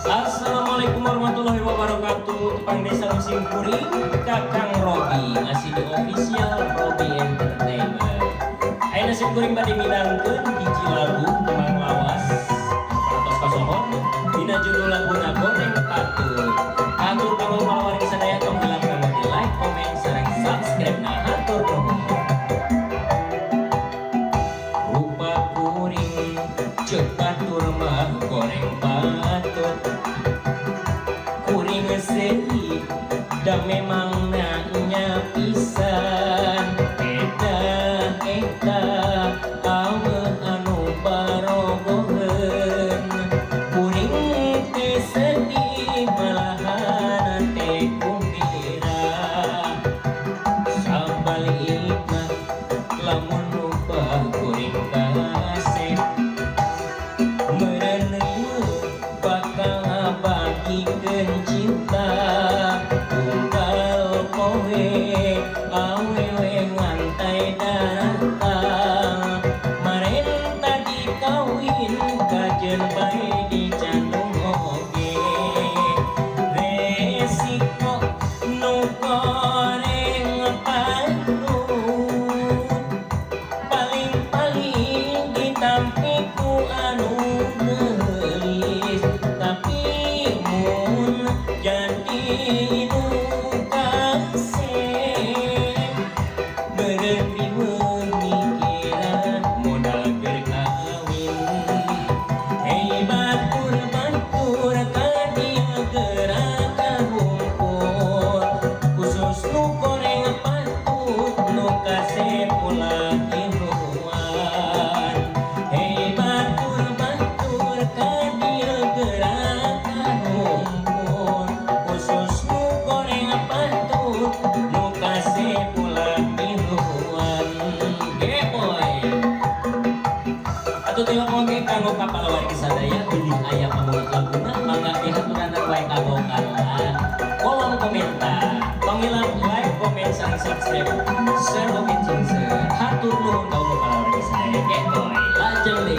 Assalamualaikum warahmatullahi wabarakatuh. Tepang desa musim kuring Kakang Robi masih di official Robi Entertainment. Ayo nasi kuring bade midangkeun hiji lagu tembang lawas Paratos Kasohor dina judul laguna Goreng Patut. Atur kanggo palawari sadaya tong hilang kanggo di like, comment, sareng subscribe nah hatur nuhun. Rupa kuring ceuk batur mah goreng patut. Kuring sehi da memang nanya pisan eta aweuh anu barogoheun. Kuring teh sedih malahan teh kumbira sabalikna lamun lupa kuring kasep mereuneu bakal ngabagikeun cinta tunggal poe awewe ngantai datang maren tadi kawin kajeun bae dicantum oge resiko nu goreng patut paling-paling ditampi ku anu gelis tapi mun jadi nu kasep beureun riweun mikiran modal keur kawin. Hei batur-batur ka dieu gerakan ngumpul khusus nu goreng patut nu kasep ulah hiruan. Hei batur-batur ka dieu gerakan ngumpul khusus nu goreng patut nu kasep ulah hiruan. Ge boy atuh teu oge kanggo kapalawari sadaya geuning aya pamulit laguna mangga dihaturanan wae kabogalan. Kolom komentar panggilan like, comment, sareng subscribe share oge cingseun hatur nuhun kanggo kapalawari sadaya. Ge boy lajeng deui.